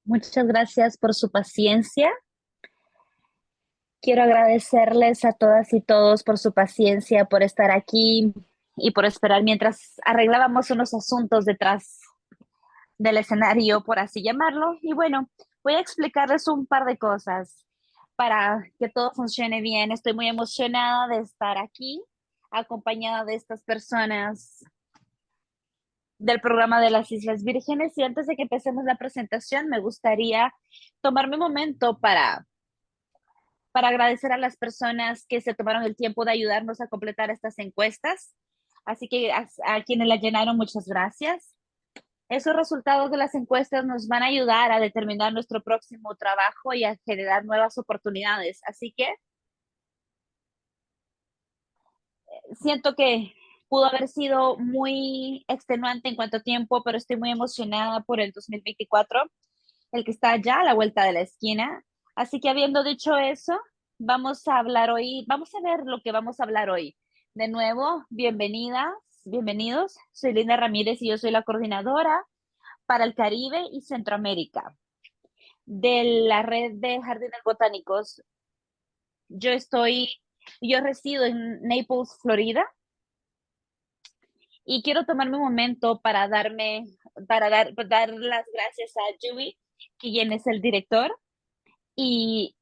Muchas gracias por su paciencia. Quiero agradecerles a todas y todos por su paciencia, por estar aquí y por esperar mientras arreglábamos unos asuntos detrás del escenario, por así llamarlo. Y bueno, voy a explicarles un par de cosas para que todo funcione bien. Estoy muy emocionada de estar aquí, acompañada de estas personas del programa de las Islas Vírgenes. Y antes de que empecemos la presentación, me gustaría tomarme un momento para agradecer a las personas que se tomaron el tiempo de ayudarnos a completar estas encuestas. Así que a quienes la llenaron, muchas gracias. Esos resultados de las encuestas nos van a ayudar a determinar nuestro próximo trabajo y a generar nuevas oportunidades. Así que siento que pudo haber sido muy extenuante en cuanto a tiempo, pero estoy muy emocionada por el 2024, el que está ya a la vuelta de la esquina. Así que habiendo dicho eso, vamos a hablar hoy, vamos a ver lo que vamos a hablar hoy. De nuevo, bienvenidas, bienvenidos. Soy Linda Ramírez y yo soy la coordinadora para el Caribe y Centroamérica de la red de jardines botánicos. Yo estoy, yo resido en Naples, Florida, y quiero tomarme un momento para dar las gracias a Dewey, quien es el director, y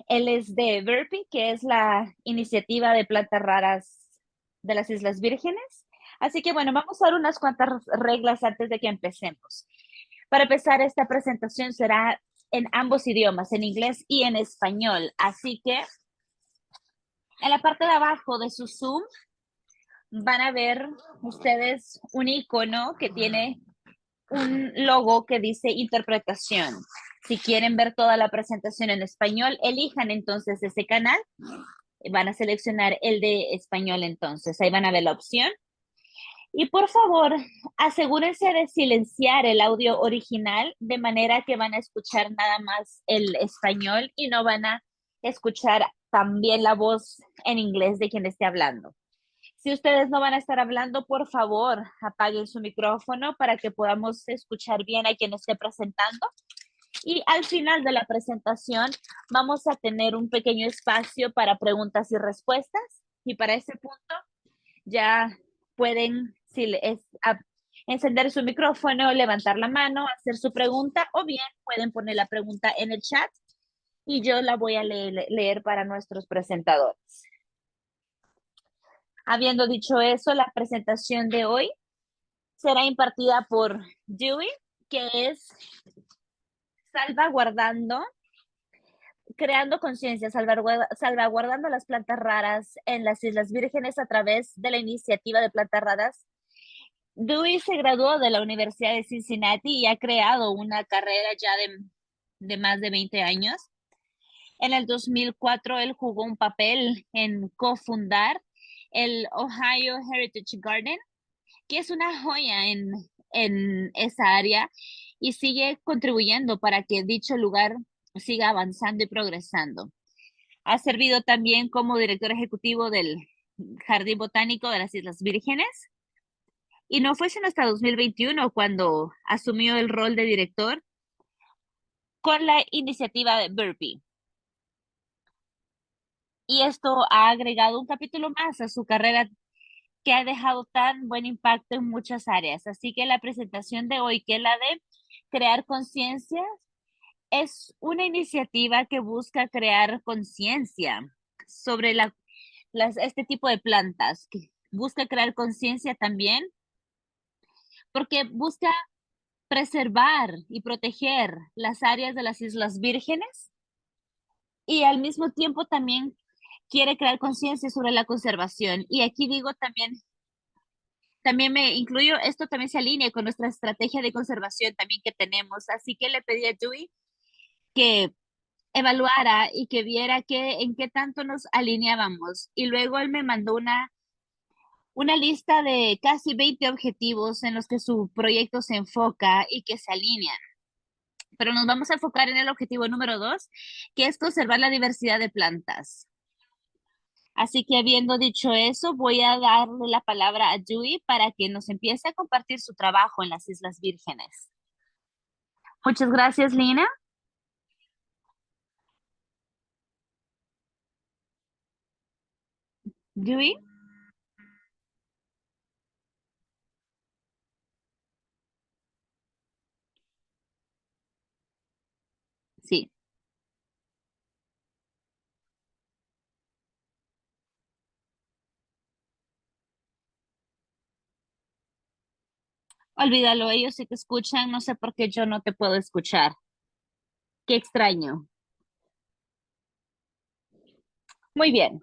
él es de Burpee, que es la iniciativa de plantas raras de las Islas Vírgenes. Así que bueno, vamos a dar unas cuantas reglas antes de que empecemos. Para empezar, esta presentación será en ambos idiomas, en inglés y en español. Así que en la parte de abajo de su Zoom van a ver ustedes un icono que tiene un logo que dice interpretación. Si quieren ver toda la presentación en español, elijan entonces ese canal. Van a seleccionar el de español entonces. Ahí van a ver la opción. Y por favor, asegúrense de silenciar el audio original de manera que van a escuchar nada más el español y no van a escuchar también la voz en inglés de quien esté hablando. Si ustedes no van a estar hablando, por favor, apaguen su micrófono para que podamos escuchar bien a quien esté presentando. Y al final de la presentación vamos a tener un pequeño espacio para preguntas y respuestas. Y para ese punto ya pueden encender su micrófono, levantar la mano, hacer su pregunta o bien pueden poner la pregunta en el chat y yo la voy a leer para nuestros presentadores. Habiendo dicho eso, la presentación de hoy será impartida por Dewey, que es salvaguardando, creando conciencia, salvaguardando las plantas raras en las Islas Vírgenes a través de la iniciativa de plantas raras. Dewey se graduó de la Universidad de Cincinnati y ha creado una carrera ya de más de 20 años. En el 2004, él jugó un papel en cofundar el Ohio Heritage Garden, que es una joya en esa área y sigue contribuyendo para que dicho lugar siga avanzando y progresando. Ha servido también como director ejecutivo del Jardín Botánico de las Islas Vírgenes y no fue sino hasta 2021 cuando asumió el rol de director con la iniciativa de Burpee. Y esto ha agregado un capítulo más a su carrera que ha dejado tan buen impacto en muchas áreas. Así que la presentación de hoy, que es la de crear conciencia, es una iniciativa que busca crear conciencia sobre este tipo de plantas, que busca crear conciencia también porque busca preservar y proteger las áreas de las Islas Vírgenes y al mismo tiempo también quiere crear conciencia sobre la conservación. Y aquí digo también me incluyo, esto también se alinea con nuestra estrategia de conservación también que tenemos. Así que le pedí a Dewey que evaluara y que viera en qué tanto nos alineábamos. Y luego él me mandó una lista de casi 20 objetivos en los que su proyecto se enfoca y que se alinean. Pero nos vamos a enfocar en el objetivo número 2, que es conservar la diversidad de plantas. Así que habiendo dicho eso, voy a darle la palabra a Dewey para que nos empiece a compartir su trabajo en las Islas Vírgenes. Muchas gracias, Lina. Dewey, sí. Olvídalo, ellos sí te escuchan, no sé por qué yo no te puedo escuchar. Qué extraño. Muy bien.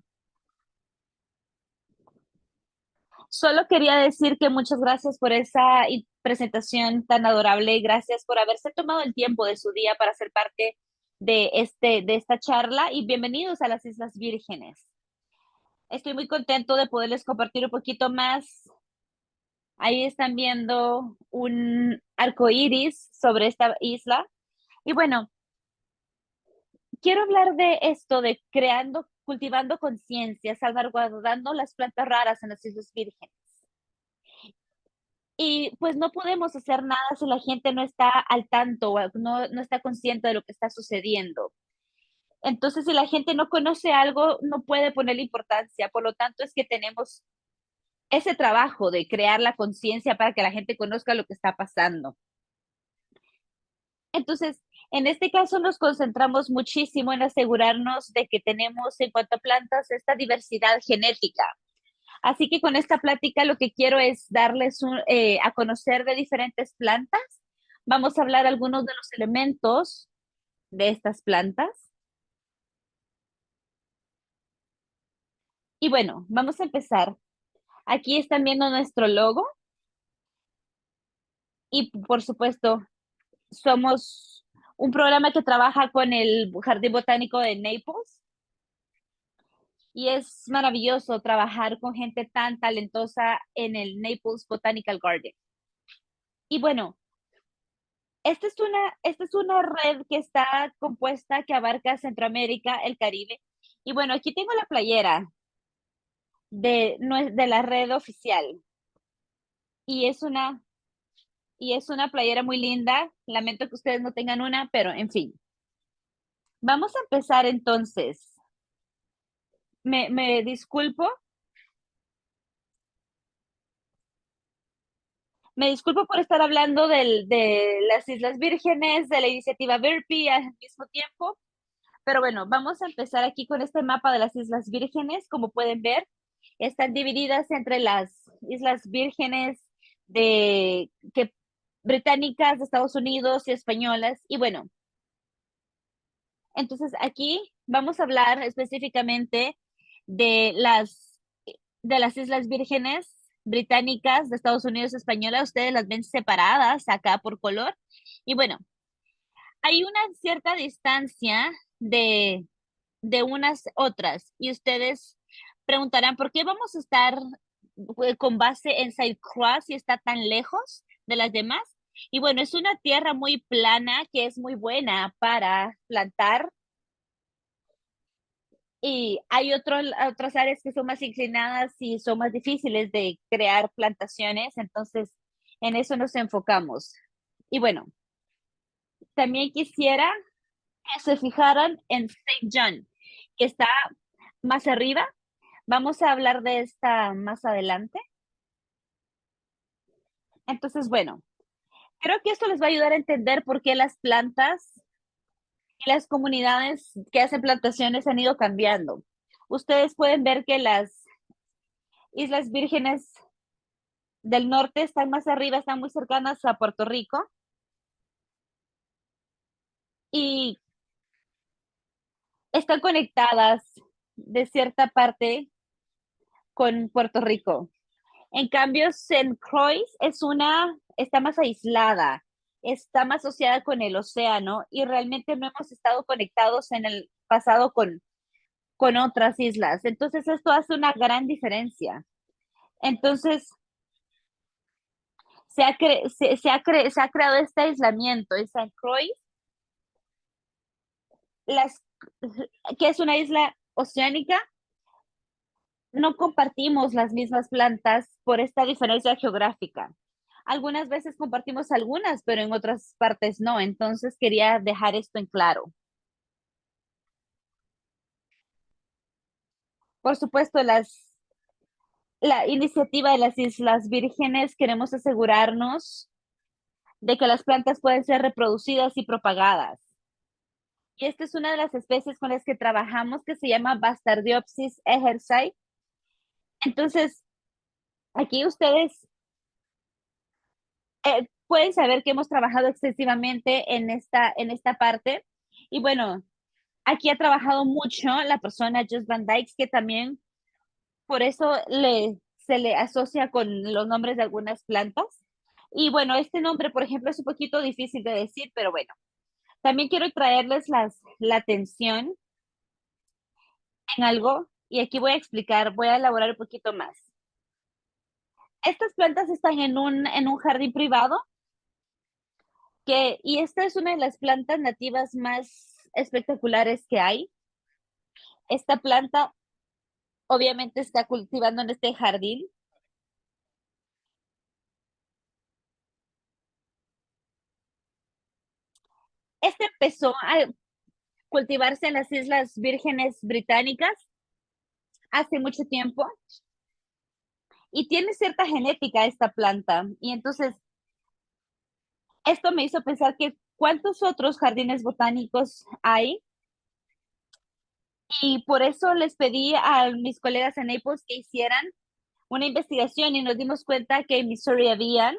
Solo quería decir que muchas gracias por esa presentación tan adorable y gracias por haberse tomado el tiempo de su día para ser parte de esta charla y bienvenidos a las Islas Vírgenes. Estoy muy contento de poderles compartir un poquito más. Ahí están viendo un arco iris sobre esta isla. Y bueno, quiero hablar de esto, de creando, cultivando conciencia, salvaguardando las plantas raras en las Islas Vírgenes. Y pues no podemos hacer nada si la gente no está al tanto o no está consciente de lo que está sucediendo. Entonces, si la gente no conoce algo, no puede ponerle importancia. Por lo tanto, es que tenemos ese trabajo de crear la conciencia para que la gente conozca lo que está pasando. Entonces, en este caso nos concentramos muchísimo en asegurarnos de que tenemos en cuanto a plantas esta diversidad genética. Así que con esta plática lo que quiero es darles a conocer de diferentes plantas. Vamos a hablar algunos de los elementos de estas plantas. Y bueno, vamos a empezar. Aquí están viendo nuestro logo y por supuesto somos un programa que trabaja con el Jardín Botánico de Naples y es maravilloso trabajar con gente tan talentosa en el Naples Botanical Garden. Y bueno, esta es una red que está compuesta, que abarca Centroamérica, el Caribe. Y bueno, aquí tengo la playera de la red oficial. Y es una, y es una playera muy linda. Lamento que ustedes no tengan una, pero en fin. Vamos a empezar entonces. Me disculpo. Me disculpo por estar hablando de las Islas Vírgenes, de la iniciativa Verpi al mismo tiempo. Pero bueno, vamos a empezar aquí con este mapa de las Islas Vírgenes. Como pueden ver, están divididas entre las Islas Vírgenes de que británicas de Estados Unidos y españolas. Y bueno, entonces aquí vamos a hablar específicamente de de las Islas Vírgenes británicas de Estados Unidos y españolas. Ustedes las ven separadas acá por color. Y bueno, hay una cierta distancia de unas otras y ustedes preguntarán por qué vamos a estar con base en Side Cross si está tan lejos de las demás. Y bueno, es una tierra muy plana que es muy buena para plantar y hay otras áreas que son más inclinadas y son más difíciles de crear plantaciones, entonces en eso nos enfocamos. Y bueno, también quisiera que se fijaran en Saint John, que está más arriba. Vamos a hablar de esta más adelante. Entonces, bueno, creo que esto les va a ayudar a entender por qué las plantas y las comunidades que hacen plantaciones han ido cambiando. Ustedes pueden ver que las Islas Vírgenes del Norte están más arriba, están muy cercanas a Puerto Rico y están conectadas de cierta parte con Puerto Rico. En cambio, St. Croix está más aislada, está más asociada con el océano y realmente no hemos estado conectados en el pasado con otras islas. Entonces, esto hace una gran diferencia. Entonces, se ha creado este aislamiento en St. Croix, las, que es una isla oceánica, no compartimos las mismas plantas por esta diferencia geográfica. Algunas veces compartimos algunas, pero en otras partes no. Entonces quería dejar esto en claro. Por supuesto, la iniciativa de las Islas Vírgenes queremos asegurarnos de que las plantas pueden ser reproducidas y propagadas. Y esta es una de las especies con las que trabajamos que se llama Bastardiopsis egersai. Entonces, aquí ustedes pueden saber que hemos trabajado extensivamente en esta parte. Y bueno, aquí ha trabajado mucho la persona Just Van Dyke, que también por eso se le asocia con los nombres de algunas plantas. Y bueno, este nombre, por ejemplo, es un poquito difícil de decir, pero bueno, también quiero traerles la atención en algo y aquí voy a explicar, voy a elaborar un poquito más. Estas plantas están en un jardín privado y esta es una de las plantas nativas más espectaculares que hay. Esta planta obviamente está cultivando en este jardín. Este empezó a cultivarse en las Islas Vírgenes Británicas hace mucho tiempo y tiene cierta genética esta planta. Y entonces esto me hizo pensar que cuántos otros jardines botánicos hay y por eso les pedí a mis colegas en Naples que hicieran una investigación y nos dimos cuenta que en Missouri habían,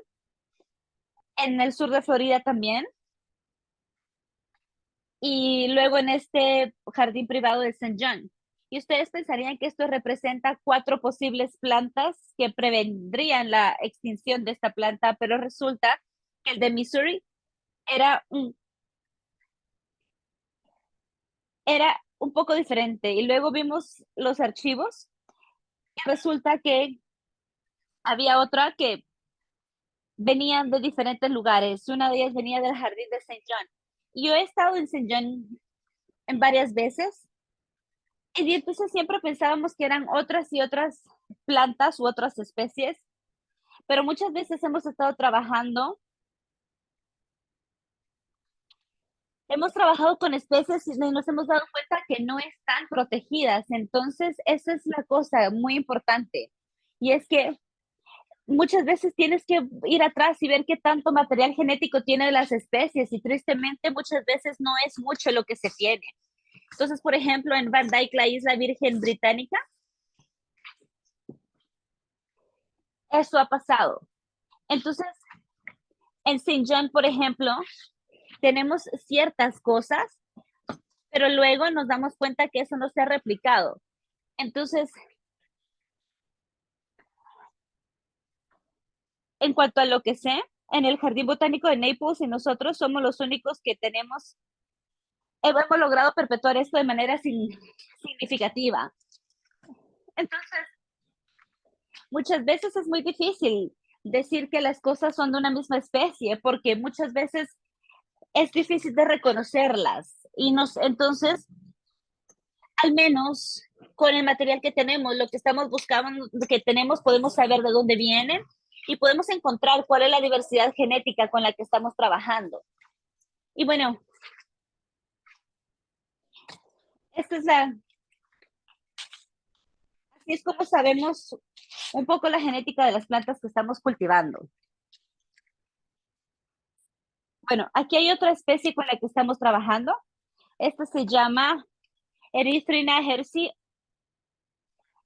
en el sur de Florida también, y luego en este jardín privado de St. John. Y ustedes pensarían que esto representa 4 posibles plantas que prevendrían la extinción de esta planta, pero resulta que el de Missouri era era un poco diferente. Y luego vimos los archivos y resulta que había otra que venían de diferentes lugares. Una de ellas venía del jardín de St. John. Y yo he estado en St. John en varias veces y entonces siempre pensábamos que eran otras y otras plantas u otras especies, pero muchas veces hemos trabajado con especies y nos hemos dado cuenta que no están protegidas. Entonces, esa es la cosa muy importante. Y es que muchas veces tienes que ir atrás y ver qué tanto material genético tienen las especies y tristemente muchas veces no es mucho lo que se tiene. Entonces, por ejemplo, en Van Dyke, la isla Virgen Británica, eso ha pasado. Entonces, en Saint John, por ejemplo, tenemos ciertas cosas, pero luego nos damos cuenta que eso no se ha replicado. Entonces, en cuanto a lo que sé, en el Jardín Botánico de Naples y nosotros somos los únicos que hemos logrado perpetuar esto de manera significativa. Entonces, muchas veces es muy difícil decir que las cosas son de una misma especie, porque muchas veces es difícil de reconocerlas. Entonces, al menos con el material que tenemos, lo que estamos buscando, lo que tenemos, podemos saber de dónde vienen y podemos encontrar cuál es la diversidad genética con la que estamos trabajando. Y bueno, esta es así es como sabemos un poco la genética de las plantas que estamos cultivando. Bueno, aquí hay otra especie con la que estamos trabajando. Esta se llama Erythrina hersi.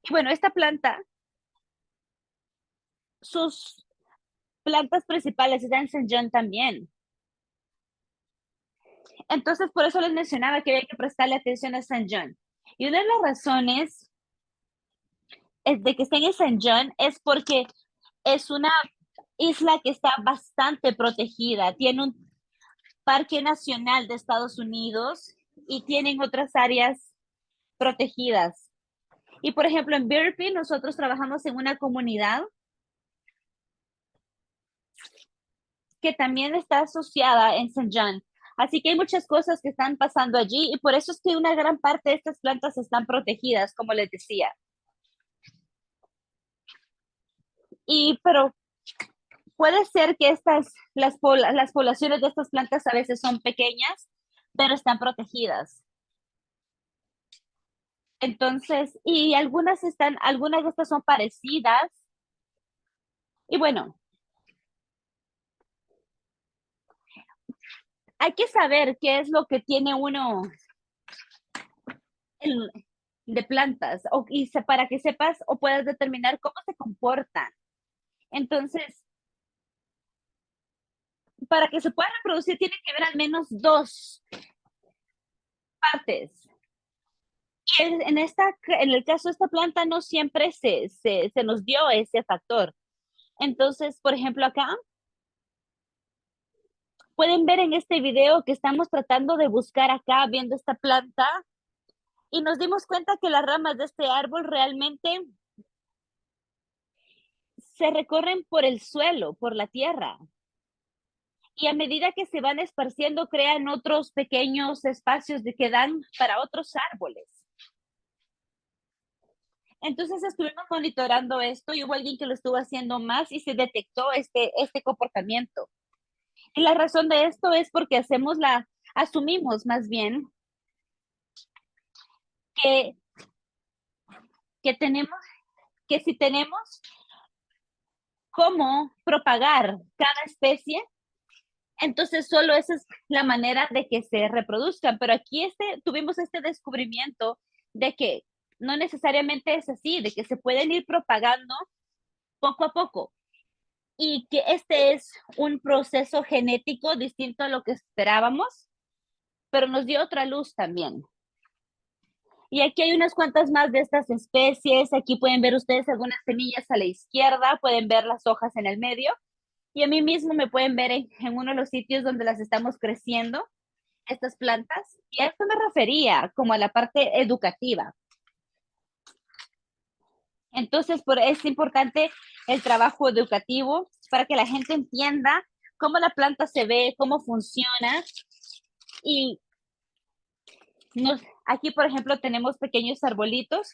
Y bueno, esta planta, sus plantas principales están en St. John también. Entonces, por eso les mencionaba que había que prestarle atención a St. John. Y una de las razones de que estén en St. John es porque es una isla que está bastante protegida. Tiene un parque nacional de Estados Unidos y tienen otras áreas protegidas. Y por ejemplo, en Burpee nosotros trabajamos en una comunidad que también está asociada en St. John. Así que hay muchas cosas que están pasando allí y por eso es que una gran parte de estas plantas están protegidas, como les decía. Pero puede ser que las poblaciones de estas plantas a veces son pequeñas, pero están protegidas. Entonces, y algunas de estas son parecidas. Y bueno, hay que saber qué es lo que tiene uno en- de plantas para que sepas o puedas determinar cómo se comportan. Entonces, para que se pueda reproducir tiene que haber al menos dos partes. Y en el caso de esta planta no siempre se nos dio ese factor. Entonces, por ejemplo, acá pueden ver en este video que estamos tratando de buscar acá, viendo esta planta, y nos dimos cuenta que las ramas de este árbol realmente se recorren por el suelo, por la tierra. Y a medida que se van esparciendo, crean otros pequeños espacios que dan para otros árboles. Entonces estuvimos monitorando esto y hubo alguien que lo estuvo haciendo más y se detectó este comportamiento. Y la razón de esto es porque asumimos más bien que, que tenemos, que si tenemos cómo propagar cada especie, entonces solo esa es la manera de que se reproduzcan. Pero aquí tuvimos este descubrimiento de que no necesariamente es así, de que se pueden ir propagando poco a poco y que este es un proceso genético distinto a lo que esperábamos, pero nos dio otra luz también. Y aquí hay unas cuantas más de estas especies. Aquí pueden ver ustedes algunas semillas a la izquierda, pueden ver las hojas en el medio. Y a mí mismo me pueden ver en uno de los sitios donde las estamos creciendo, estas plantas. Y a esto me refería como a la parte educativa. Entonces, es importante el trabajo educativo para que la gente entienda cómo la planta se ve, cómo funciona. Y aquí, por ejemplo, tenemos pequeños arbolitos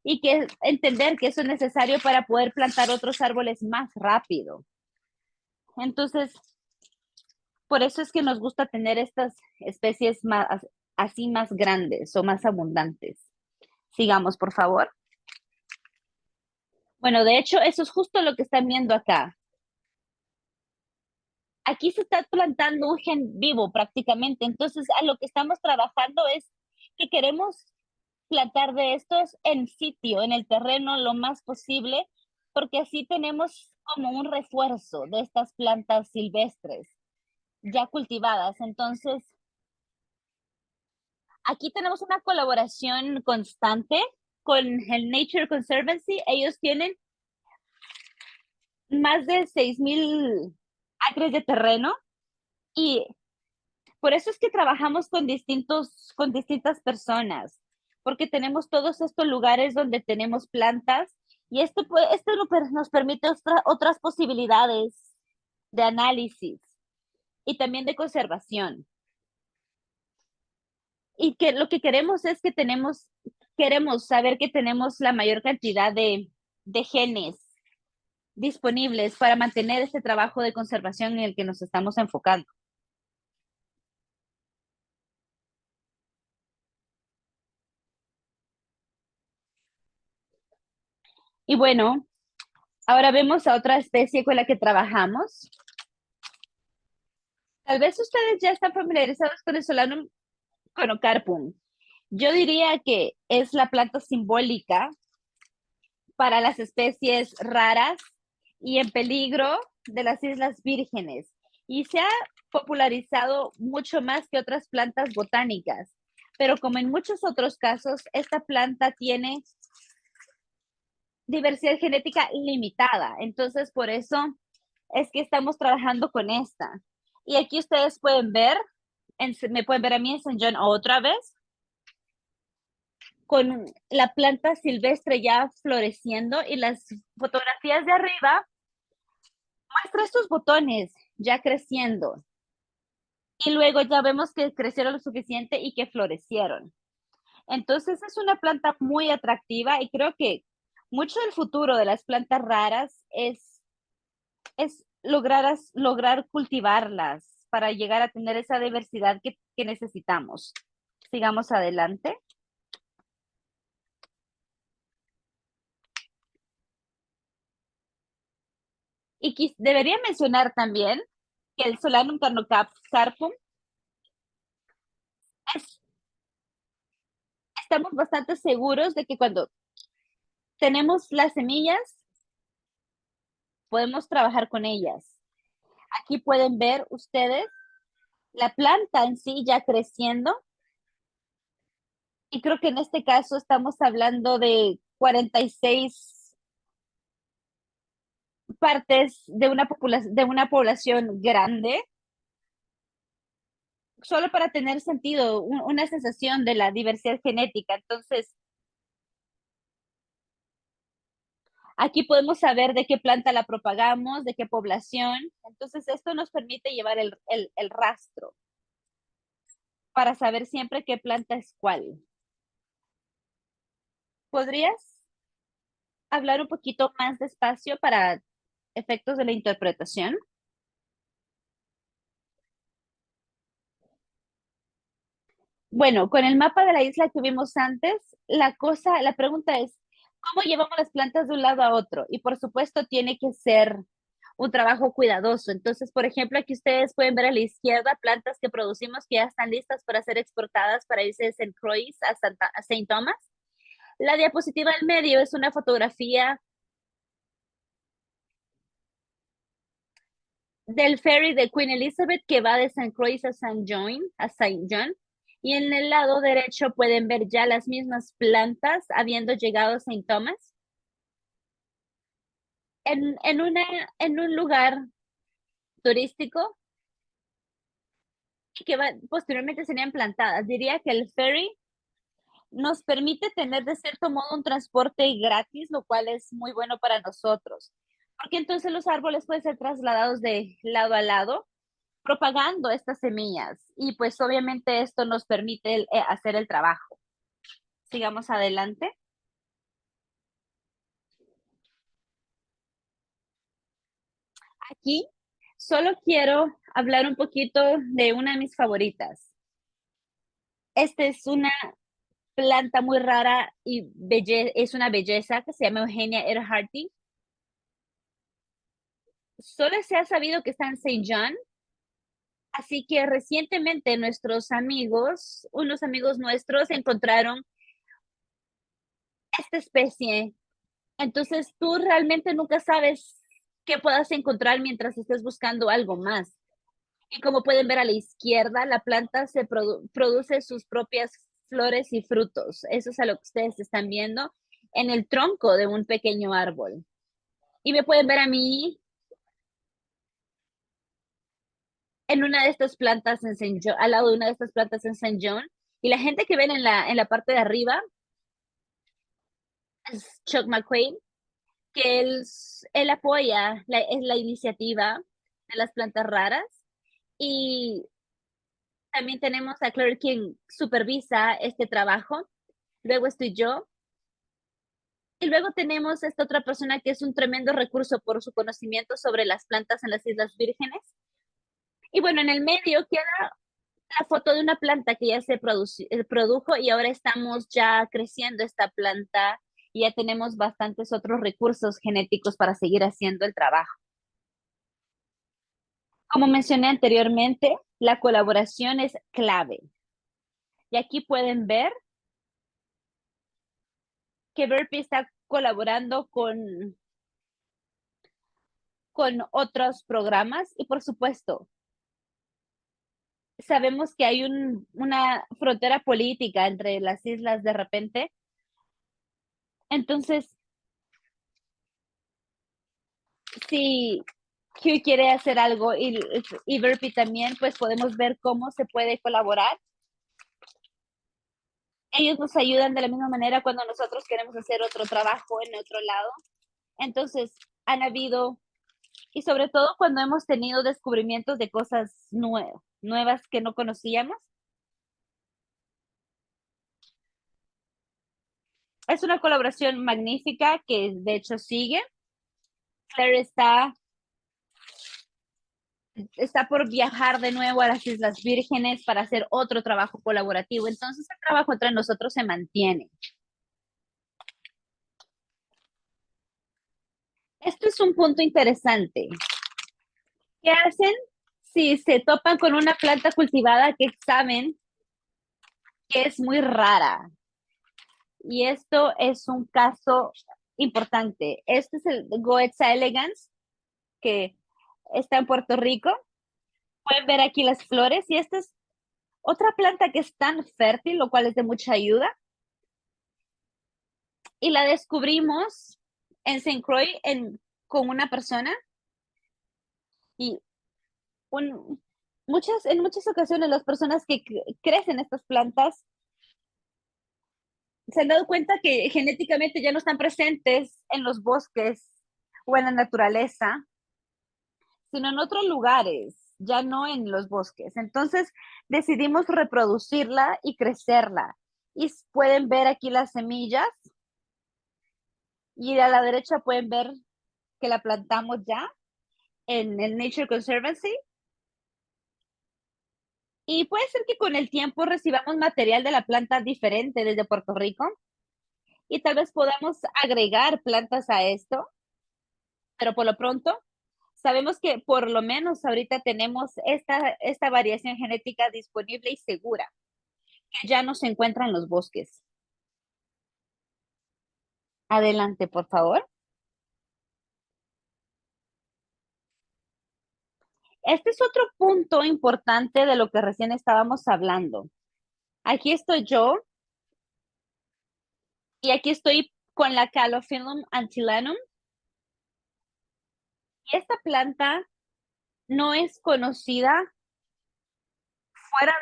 y que entender que eso es necesario para poder plantar otros árboles más rápido. Entonces, por eso es que nos gusta tener estas especies así más grandes o más abundantes. Sigamos, por favor. Bueno, de hecho, eso es justo lo que están viendo acá. Aquí se está plantando un gen vivo prácticamente. Entonces, a lo que estamos trabajando es que queremos plantar de estos en sitio, en el terreno, lo más posible, porque así tenemos como un refuerzo de estas plantas silvestres ya cultivadas. Entonces, aquí tenemos una colaboración constante con el Nature Conservancy. Ellos tienen más de 6,000 acres de terreno y por eso es que trabajamos con distintas personas, porque tenemos todos estos lugares donde tenemos plantas y esto nos permite otras posibilidades de análisis y también de conservación. Y que lo que queremos es que queremos saber que tenemos la mayor cantidad de genes disponibles para mantener este trabajo de conservación en el que nos estamos enfocando. Y bueno, ahora vemos a otra especie con la que trabajamos. Tal vez ustedes ya están familiarizados con el Solanum conocarpum. Yo diría que es la planta simbólica para las especies raras y en peligro de las Islas Vírgenes y se ha popularizado mucho más que otras plantas botánicas. Pero como en muchos otros casos, esta planta tiene diversidad genética limitada. Entonces, por eso es que estamos trabajando con esta. Y aquí ustedes pueden ver, me pueden ver a mí en San John otra vez, con la planta silvestre ya floreciendo y las fotografías de arriba muestra estos botones ya creciendo. Y luego ya vemos que crecieron lo suficiente y que florecieron. Entonces es una planta muy atractiva y creo que mucho del futuro de las plantas raras es lograr cultivarlas para llegar a tener esa diversidad que necesitamos. Sigamos adelante. Y debería mencionar también que el Solanum carpum es, estamos bastante seguros de que cuando tenemos las semillas, podemos trabajar con ellas. Aquí pueden ver ustedes la planta en sí ya creciendo. Y creo que en este caso estamos hablando de 46 partes de una población grande, solo para tener sentido, una sensación de la diversidad genética. Entonces, aquí podemos saber de qué planta la propagamos, de qué población. Entonces, esto nos permite llevar el rastro para saber siempre qué planta es cuál. ¿Podrías hablar un poquito más despacio para efectos de la interpretación? Bueno, con el mapa de la isla que vimos antes, la pregunta es, ¿cómo llevamos las plantas de un lado a otro? Y por supuesto tiene que ser un trabajo cuidadoso. Entonces, por ejemplo, aquí ustedes pueden ver a la izquierda plantas que producimos que ya están listas para ser exportadas para irse de St. Croix a Saint Thomas. La diapositiva del medio es una fotografía del ferry de Queen Elizabeth que va de St. Croix a Saint John. Y en el lado derecho pueden ver ya las mismas plantas habiendo llegado a Saint Thomas en un lugar turístico que posteriormente serían plantadas. Diría que el ferry nos permite tener de cierto modo un transporte gratis, lo cual es muy bueno para nosotros, porque entonces los árboles pueden ser trasladados de lado a lado propagando estas semillas y pues obviamente esto nos permite hacer el trabajo. Sigamos adelante. Aquí solo quiero hablar un poquito de una de mis favoritas. Esta es una planta muy rara y es una belleza que se llama Eugenia Earharty. Solo se ha sabido que está en Saint John, así que recientemente unos amigos nuestros encontraron esta especie. Entonces tú realmente nunca sabes qué puedas encontrar mientras estés buscando algo más. Y como pueden ver a la izquierda, la planta produce sus propias flores y frutos. Eso es a lo que ustedes están viendo en el tronco de un pequeño árbol. Y me pueden ver a mí en una de estas plantas en al lado de una de estas plantas en Saint John. Y la gente que ven en la parte de arriba es Chuck McQuaid, que él apoya es la iniciativa de las plantas raras. Y también tenemos a Claire quien supervisa este trabajo. Luego estoy yo. Y luego tenemos esta otra persona que es un tremendo recurso por su conocimiento sobre las plantas en las Islas Vírgenes. Y bueno, en el medio queda la foto de una planta que ya se produjo y ahora estamos ya creciendo esta planta y ya tenemos bastantes otros recursos genéticos para seguir haciendo el trabajo. Como mencioné anteriormente, la colaboración es clave. Y aquí pueden ver que Burpee está colaborando con otros programas y por supuesto, sabemos que hay una frontera política entre las islas de repente. Entonces, si Hugh quiere hacer algo y Burpee también, pues podemos ver cómo se puede colaborar. Ellos nos ayudan de la misma manera cuando nosotros queremos hacer otro trabajo en otro lado. Entonces, han habido, y sobre todo cuando hemos tenido descubrimientos de cosas nuevas que no conocíamos. Es una colaboración magnífica que de hecho sigue. Claire está está por viajar de nuevo a las Islas Vírgenes para hacer otro trabajo colaborativo. Entonces el trabajo entre nosotros se mantiene. Esto es un punto interesante. ¿Qué hacen si se topan con una planta cultivada que saben que es muy rara? Y esto es un caso importante. Este es el Goetza elegans, que está en Puerto Rico. Pueden ver aquí las flores y esta es otra planta que es tan fértil, lo cual es de mucha ayuda. Y la descubrimos en St. Croix con una persona y un, en muchas ocasiones las personas que crecen estas plantas se han dado cuenta que genéticamente ya no están presentes en los bosques o en la naturaleza, sino en otros lugares, ya no en los bosques. Entonces decidimos reproducirla y crecerla. Y pueden ver aquí las semillas y a la derecha pueden ver que la plantamos ya en el Nature Conservancy. Y puede ser que con el tiempo recibamos material de la planta diferente desde Puerto Rico y tal vez podamos agregar plantas a esto, pero por lo pronto sabemos que por lo menos ahorita tenemos esta variación genética disponible y segura, que ya no se encuentra en los bosques. Adelante, por favor. Este es otro punto importante de lo que recién estábamos hablando. Aquí estoy yo y aquí estoy con la Calophyllum antilanum. Y esta planta no es conocida fuera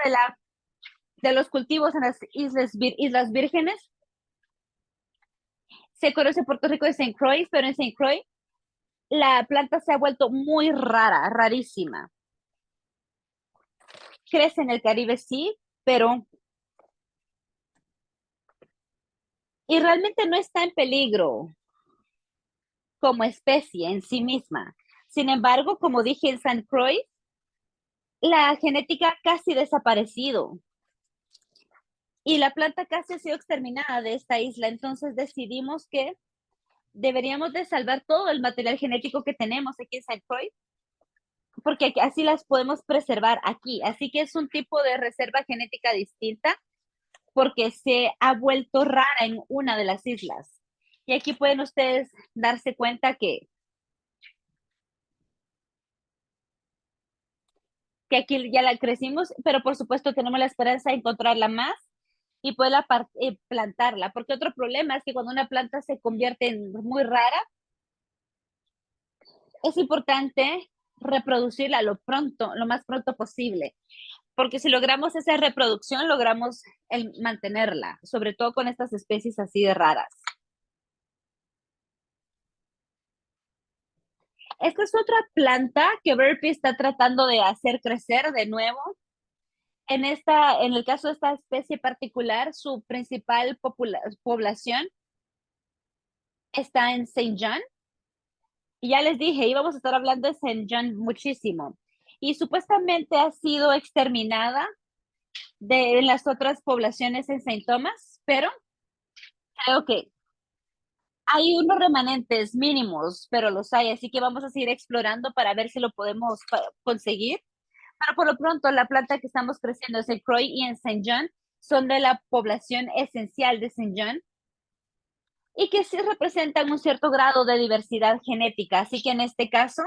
de los cultivos en las Islas Vírgenes. Se conoce Puerto Rico de St. Croix, pero en St. Croix la planta se ha vuelto muy rara, rarísima. Crece en el Caribe, sí, pero y realmente no está en peligro como especie en sí misma. Sin embargo, como dije en St. Croix, la genética casi desaparecido y la planta casi ha sido exterminada de esta isla. Entonces decidimos que deberíamos de salvar todo el material genético que tenemos aquí en St. Croix, porque así las podemos preservar aquí. Así que es un tipo de reserva genética distinta porque se ha vuelto rara en una de las islas. Y aquí pueden ustedes darse cuenta que aquí ya la crecimos, pero por supuesto tenemos la esperanza de encontrarla más y poderla plantarla, porque otro problema es que cuando una planta se convierte en muy rara, es importante reproducirla lo más pronto posible, porque si logramos esa reproducción, logramos mantenerla, sobre todo con estas especies así de raras. Esta es otra planta que Burpee está tratando de hacer crecer de nuevo. En el caso de esta especie particular, su principal población está en Saint John. Y ya les dije, íbamos a estar hablando de Saint John muchísimo. Y supuestamente ha sido exterminada de las otras poblaciones en Saint Thomas, pero creo que hay unos remanentes mínimos, pero los hay, así que vamos a seguir explorando para ver si lo podemos conseguir. Pero por lo pronto, la planta que estamos creciendo es el Croix y en Saint John son de la población esencial de Saint John y que sí representan un cierto grado de diversidad genética. Así que en este caso,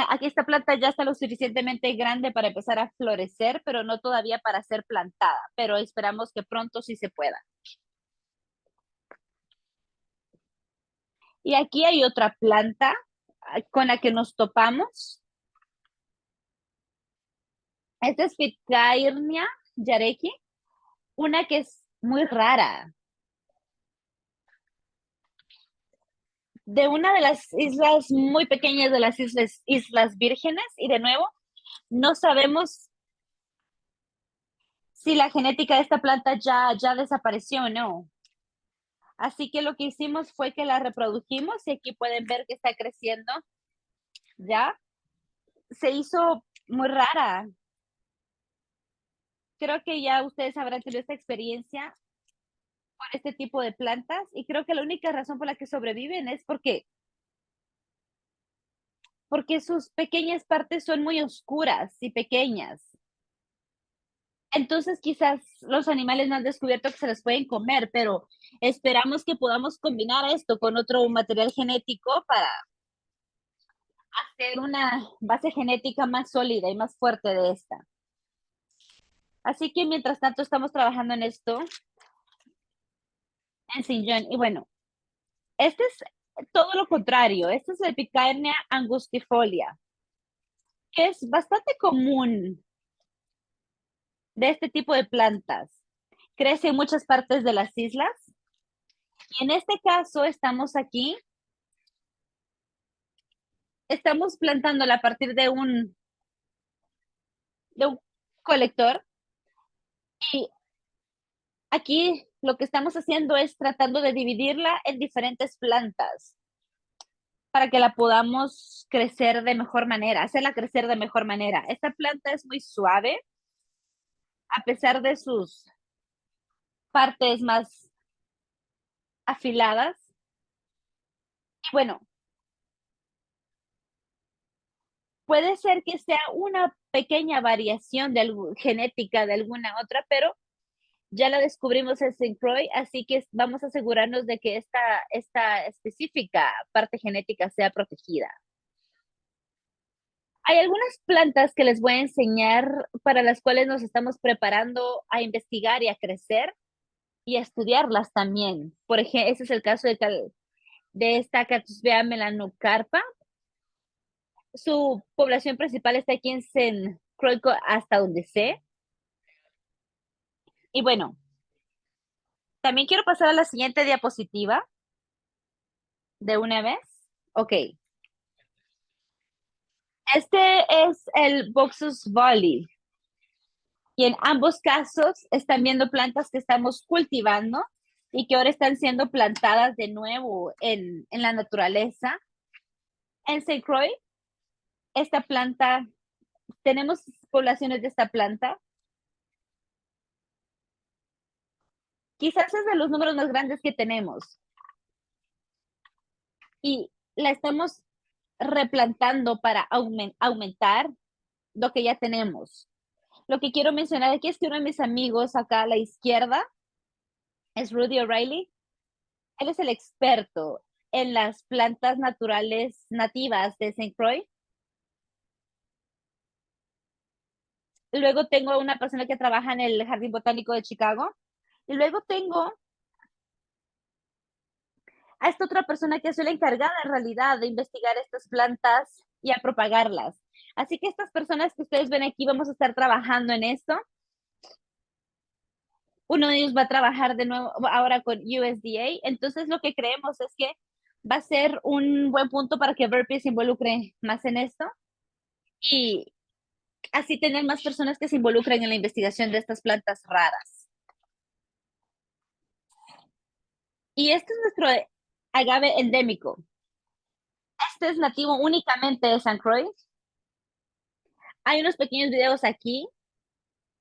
aquí esta planta ya está lo suficientemente grande para empezar a florecer, pero no todavía para ser plantada, pero esperamos que pronto sí se pueda. Y aquí hay otra planta con la que nos topamos. Esta es Pitcairnia yareki, una que es muy rara. De una de las islas muy pequeñas de las Islas Vírgenes, y de nuevo, no sabemos si la genética de esta planta ya desapareció o no. Así que lo que hicimos fue que la reprodujimos y aquí pueden ver que está creciendo ¿ya? Se hizo muy rara. Creo que ya ustedes habrán tenido esta experiencia con este tipo de plantas y creo que la única razón por la que sobreviven es porque sus pequeñas partes son muy oscuras y pequeñas. Entonces, quizás los animales no han descubierto que se las pueden comer, pero esperamos que podamos combinar esto con otro material genético para hacer una base genética más sólida y más fuerte de esta. Así que mientras tanto estamos trabajando en esto en St. John. Y bueno, este es todo lo contrario. Este es el Picarnia angustifolia, que es bastante común de este tipo de plantas. Crece en muchas partes de las islas. Y en este caso estamos aquí, estamos plantándola a partir de un colector. Y aquí lo que estamos haciendo es tratando de dividirla en diferentes plantas para que la podamos crecer de mejor manera, hacerla crecer de mejor manera. Esta planta es muy suave, a pesar de sus partes más afiladas. Y bueno, puede ser que sea una pequeña variación de genética de alguna otra, pero ya la descubrimos en St. Croix, así que vamos a asegurarnos de que esta específica parte genética sea protegida. Hay algunas plantas que les voy a enseñar para las cuales nos estamos preparando a investigar y a crecer y a estudiarlas también. Por ejemplo, ese es el caso de esta Catusvea melanocarpa. Su población principal está aquí en St. Croix hasta donde sé. Y bueno, también quiero pasar a la siguiente diapositiva de una vez. Ok. Este es el Boxus Volley. Y en ambos casos están viendo plantas que estamos cultivando y que ahora están siendo plantadas de nuevo en la naturaleza. En St. Croix, esta planta, tenemos poblaciones de esta planta. Quizás es de los números más grandes que tenemos. Y la estamos replantando para aumentar lo que ya tenemos. Lo que quiero mencionar aquí es que uno de mis amigos acá a la izquierda es Rudy O'Reilly. Él es el experto en las plantas naturales nativas de St. Croix. Luego tengo una persona que trabaja en el Jardín Botánico de Chicago. Y luego tengo a esta otra persona que es la encargada en realidad de investigar estas plantas y a propagarlas. Así que estas personas que ustedes ven aquí, vamos a estar trabajando en esto. Uno de ellos va a trabajar de nuevo ahora con USDA. Entonces lo que creemos es que va a ser un buen punto para que Burpee se involucre más en esto y así tener más personas que se involucren en la investigación de estas plantas raras. Y este es nuestro agave endémico. Este es nativo únicamente de San Croix. Hay unos pequeños videos aquí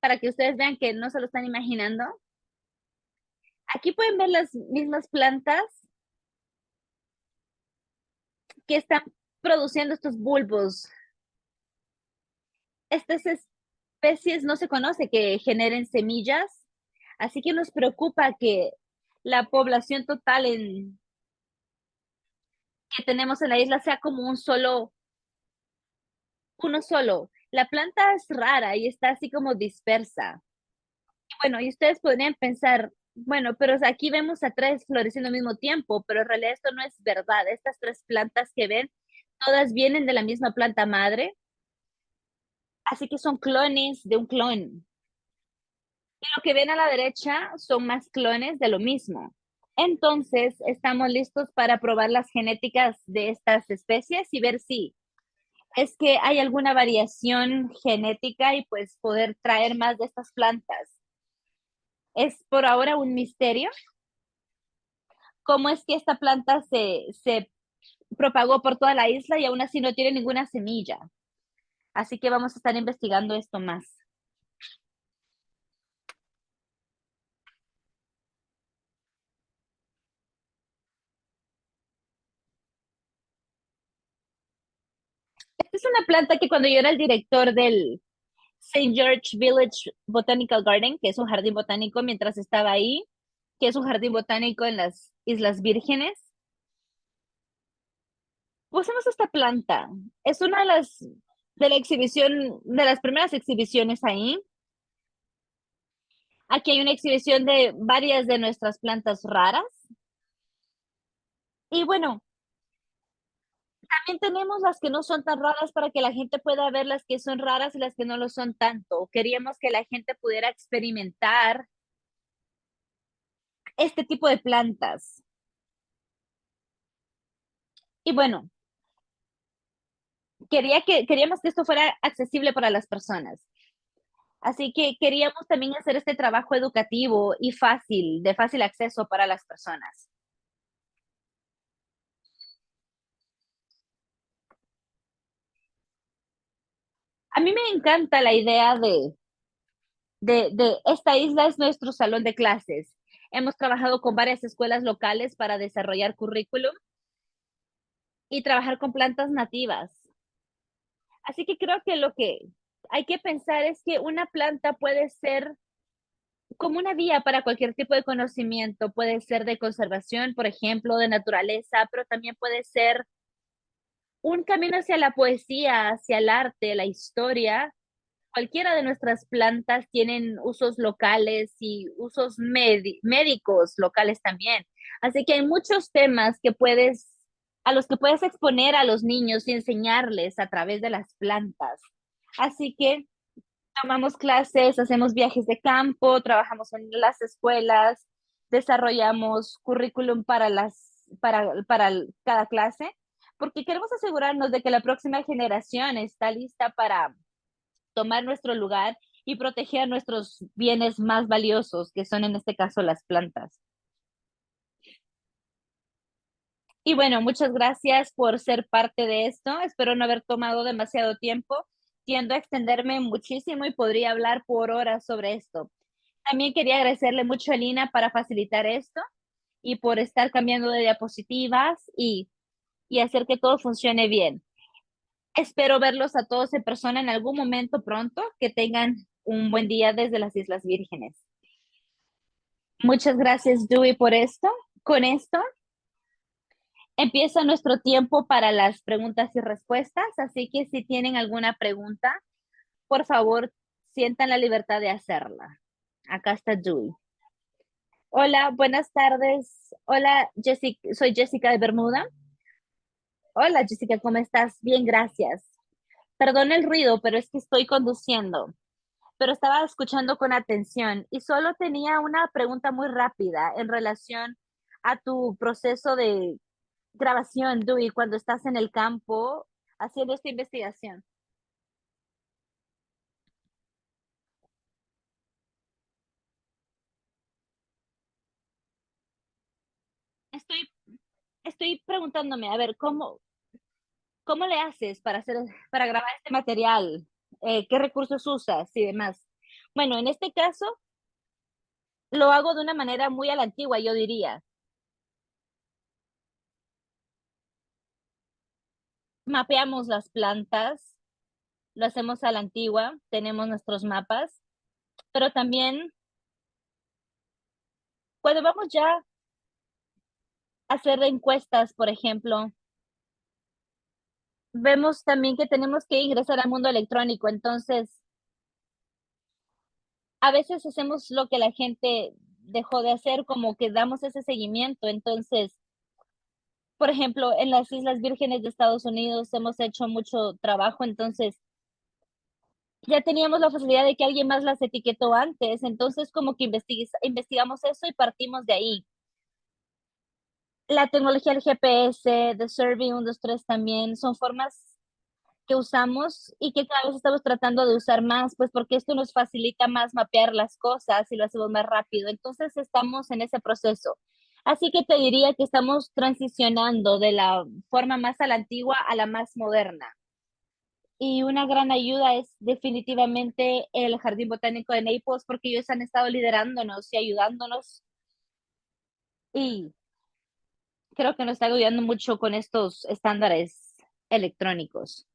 para que ustedes vean que no se lo están imaginando. Aquí pueden ver las mismas plantas que están produciendo estos bulbos. Estas especies no se conoce que generen semillas, así que nos preocupa que la población total que tenemos en la isla sea como uno solo. La planta es rara y está así como dispersa. Bueno, y ustedes podrían pensar, bueno, pero aquí vemos a tres floreciendo al mismo tiempo, pero en realidad esto no es verdad. Estas tres plantas que ven, todas vienen de la misma planta madre, así que son clones de un clon. Y lo que ven a la derecha son más clones de lo mismo. Entonces, estamos listos para probar las genéticas de estas especies y ver si es que hay alguna variación genética y pues poder traer más de estas plantas. Es por ahora un misterio cómo es que esta planta se propagó por toda la isla y aún así no tiene ninguna semilla. Así que vamos a estar investigando esto más. Esta es una planta que cuando yo era el director del Saint George Village Botanical Garden, que es un jardín botánico mientras estaba ahí, que es un jardín botánico en las Islas Vírgenes, pusimos esta planta. Es una de la exhibición, de las primeras exhibiciones ahí. Aquí hay una exhibición de varias de nuestras plantas raras. Y bueno, también tenemos las que no son tan raras para que la gente pueda ver las que son raras y las que no lo son tanto. Queríamos que la gente pudiera experimentar este tipo de plantas. Y bueno, queríamos que esto fuera accesible para las personas. Así que queríamos también hacer este trabajo educativo y fácil, de fácil acceso para las personas. A mí me encanta la idea de esta isla es nuestro salón de clases. Hemos trabajado con varias escuelas locales para desarrollar currículum y trabajar con plantas nativas. Así que creo que lo que hay que pensar es que una planta puede ser como una vía para cualquier tipo de conocimiento. Puede ser de conservación, por ejemplo, de naturaleza, pero también puede ser un camino hacia la poesía, hacia el arte, la historia. Cualquiera de nuestras plantas tienen usos locales y usos médicos locales también. Así que hay muchos temas a los que puedes exponer a los niños y enseñarles a través de las plantas. Así que tomamos clases, hacemos viajes de campo, trabajamos en las escuelas, desarrollamos currículum para cada clase, porque queremos asegurarnos de que la próxima generación está lista para tomar nuestro lugar y proteger nuestros bienes más valiosos, que son en este caso las plantas. Y bueno, muchas gracias por ser parte de esto. Espero no haber tomado demasiado tiempo. Tiendo a extenderme muchísimo y podría hablar por horas sobre esto. También quería agradecerle mucho a Lina para facilitar esto y por estar cambiando de diapositivas y hacer que todo funcione bien. Espero verlos a todos en persona en algún momento pronto. Que tengan un buen día desde las Islas Vírgenes. Muchas gracias, Dewey, por esto. Con esto empieza nuestro tiempo para las preguntas y respuestas, así que si tienen alguna pregunta, por favor, sientan la libertad de hacerla. Acá está Dewey. Hola, buenas tardes. Hola, Jessica, soy Jessica de Bermuda. Hola, Jessica, ¿cómo estás? Bien, gracias. Perdón el ruido, pero es que estoy conduciendo, pero estaba escuchando con atención y solo tenía una pregunta muy rápida en relación a tu proceso de grabación, Dewey, cuando estás en el campo haciendo esta investigación. Estoy, estoy preguntándome, a ver, ¿cómo le haces para grabar este material? ¿Qué recursos usas y demás? Bueno, en este caso lo hago de una manera muy a la antigua, yo diría. Mapeamos las plantas, lo hacemos a la antigua, tenemos nuestros mapas, pero también cuando vamos ya a hacer encuestas, por ejemplo, vemos también que tenemos que ingresar al mundo electrónico, entonces a veces hacemos lo que la gente dejó de hacer, como que damos ese seguimiento. Entonces, por ejemplo, en las Islas Vírgenes de Estados Unidos hemos hecho mucho trabajo, entonces ya teníamos la facilidad de que alguien más las etiquetó antes, entonces como que investigamos eso y partimos de ahí. La tecnología del GPS, de Survey 123 también son formas que usamos y que cada vez estamos tratando de usar más, pues porque esto nos facilita más mapear las cosas y lo hacemos más rápido. Entonces estamos en ese proceso. Así que te diría que estamos transicionando de la forma más a la antigua a la más moderna. Y una gran ayuda es definitivamente el Jardín Botánico de Naples, porque ellos han estado liderándonos y ayudándonos, y creo que nos está ayudando mucho con estos estándares electrónicos.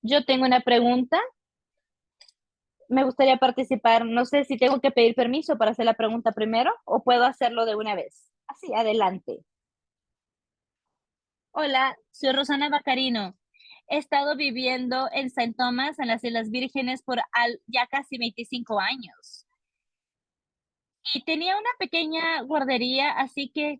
Yo tengo una pregunta, me gustaría participar, no sé si tengo que pedir permiso para hacer la pregunta primero o puedo hacerlo de una vez. Así, adelante. Hola, soy Rosana Bacarino. He estado viviendo en Saint Thomas, en las Islas Vírgenes, por ya casi 25 años. Y tenía una pequeña guardería, así que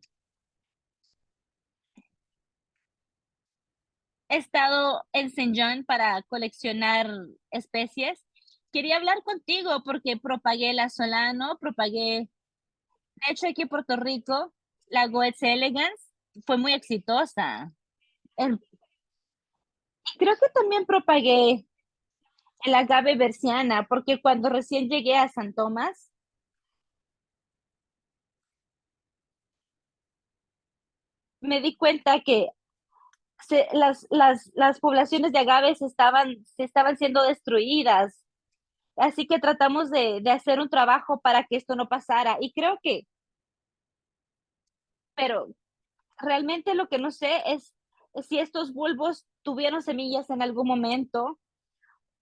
he estado en Saint John para coleccionar especies. Quería hablar contigo porque propagué el azulano, propagué, de hecho aquí en Puerto Rico, la Goetz elegans fue muy exitosa. El- Creo que también propagué el agave berciana, porque cuando recién llegué a San Tomás, me di cuenta que las poblaciones de agaves se estaban siendo destruidas. Así que tratamos de hacer un trabajo para que esto no pasara. Y creo que, pero realmente lo que no sé es si estos bulbos tuvieron semillas en algún momento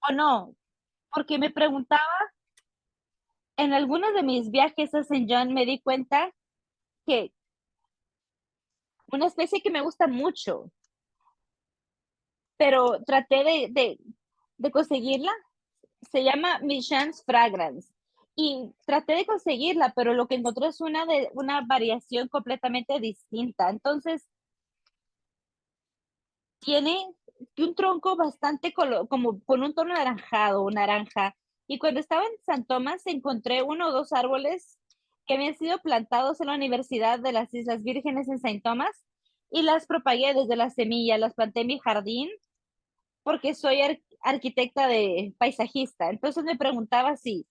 o no, porque me preguntaba, en algunos de mis viajes a Saint John me di cuenta que una especie que me gusta mucho, pero traté de conseguirla, se llama Michan's Fragrance. Y traté de conseguirla, pero lo que encontré es una variación completamente distinta. Entonces, tiene un tronco bastante como con un tono anaranjado, naranja. Y cuando estaba en San Tomás encontré uno o dos árboles que habían sido plantados en la Universidad de las Islas Vírgenes en Saint Tomás y las propagué desde la semilla, las planté en mi jardín porque soy arquitecta de paisajista. Entonces me preguntaba si,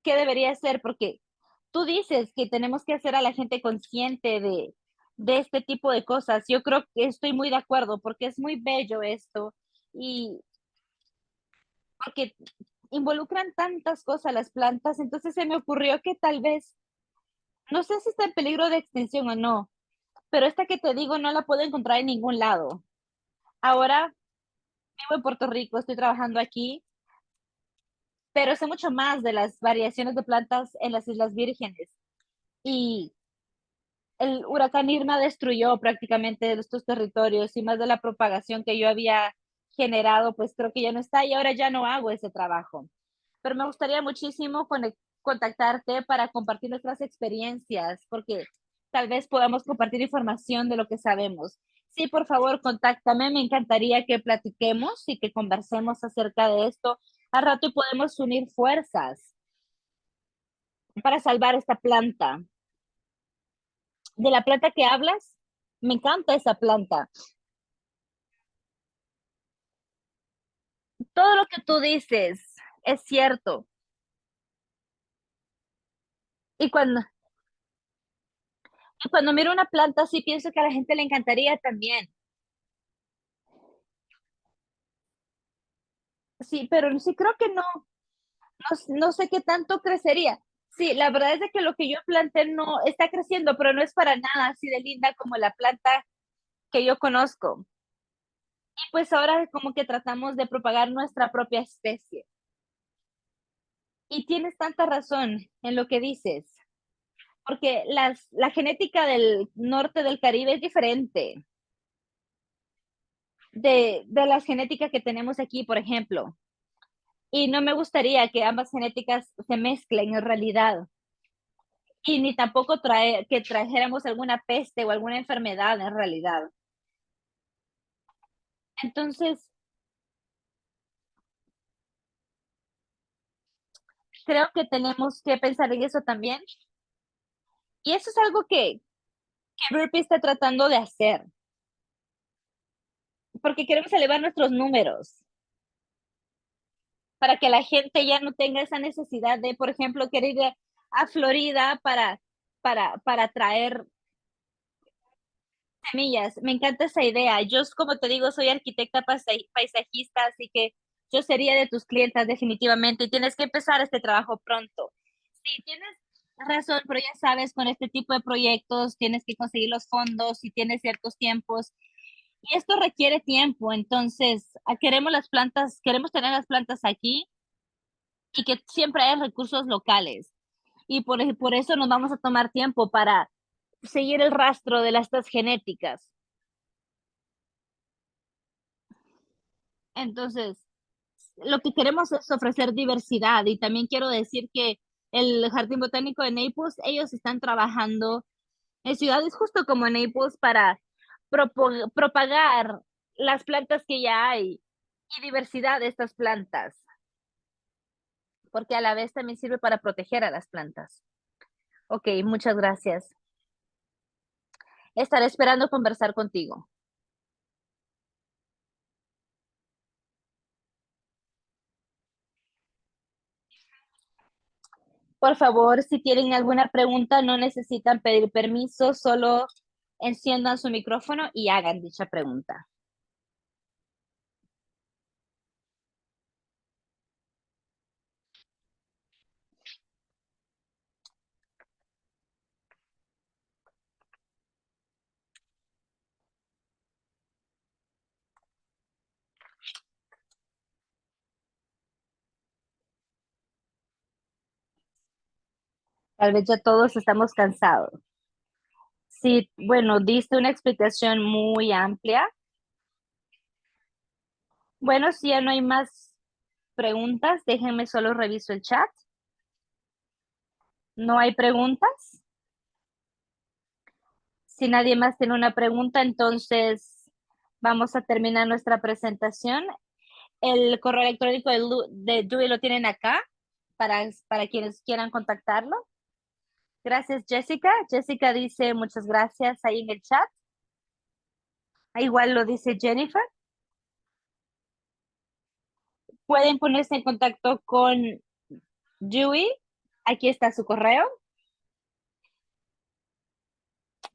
¿qué debería hacer? Porque tú dices que tenemos que hacer a la gente consciente de este tipo de cosas. Yo creo que estoy muy de acuerdo porque es muy bello esto y porque involucran tantas cosas las plantas. Entonces se me ocurrió que tal vez, no sé si está en peligro de extinción o no, pero esta que te digo no la puedo encontrar en ningún lado. Ahora vivo en Puerto Rico, estoy trabajando aquí, pero sé mucho más de las variaciones de plantas en las Islas Vírgenes. Y el huracán Irma destruyó prácticamente estos territorios y más de la propagación que yo había generado, pues creo que ya no está y ahora ya no hago ese trabajo. Pero me gustaría muchísimo contactarte para compartir nuestras experiencias, porque tal vez podamos compartir información de lo que sabemos. Sí, por favor, contáctame. Me encantaría que platiquemos y que conversemos acerca de esto. Al rato podemos unir fuerzas para salvar esta planta. De la planta que hablas, me encanta esa planta. Todo lo que tú dices es cierto. Y cuando miro una planta, sí pienso que a la gente le encantaría también. Sí, pero sí creo que no sé qué tanto crecería. Sí, la verdad es de que lo que yo planté no está creciendo, pero no es para nada así de linda como la planta que yo conozco. Y pues ahora como que tratamos de propagar nuestra propia especie. Y tienes tanta razón en lo que dices, porque la genética del norte del Caribe es diferente de las genéticas que tenemos aquí, por ejemplo. Y no me gustaría que ambas genéticas se mezclen en realidad. Y ni tampoco que trajéramos alguna peste o alguna enfermedad en realidad. Entonces, creo que tenemos que pensar en eso también. Y eso es algo que Burpee está tratando de hacer, porque queremos elevar nuestros números. para que la gente ya no tenga esa necesidad de, por ejemplo, querer ir a Florida para traer semillas. Me encanta esa idea. Yo, como te digo, soy arquitecta paisajista, así que yo sería de tus clientas definitivamente y tienes que empezar este trabajo pronto. Sí, tienes razón, pero ya sabes, con este tipo de proyectos tienes que conseguir los fondos y tienes ciertos tiempos. Y esto requiere tiempo, entonces queremos las plantas, queremos tener las plantas aquí y que siempre haya recursos locales. Y por eso nos vamos a tomar tiempo para seguir el rastro de estas genéticas. Entonces, lo que queremos es ofrecer diversidad y también quiero decir que el Jardín Botánico de Naples, ellos están trabajando en ciudades justo como Naples para propagar las plantas que ya hay y diversidad de estas plantas, porque a la vez también sirve para proteger a las plantas. Ok, muchas gracias. Estaré esperando conversar contigo. Por favor, si tienen alguna pregunta, no necesitan pedir permiso, solo enciendan su micrófono y hagan dicha pregunta. Tal vez ya todos estamos cansados. Sí, bueno, diste una explicación muy amplia. Bueno, si ya no hay más preguntas, déjenme solo reviso el chat. ¿No hay preguntas? Si nadie más tiene una pregunta, entonces vamos a terminar nuestra presentación. El correo electrónico de Dewey lo tienen acá para quienes quieran contactarlo. Gracias, Jessica. Jessica dice muchas gracias ahí en el chat. Igual lo dice Jennifer. Pueden ponerse en contacto con Dewey. Aquí está su correo.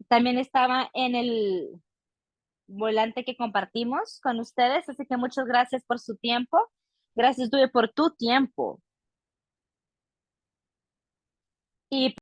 También estaba en el volante que compartimos con ustedes, así que muchas gracias por su tiempo. Gracias, Dewey, por tu tiempo. Y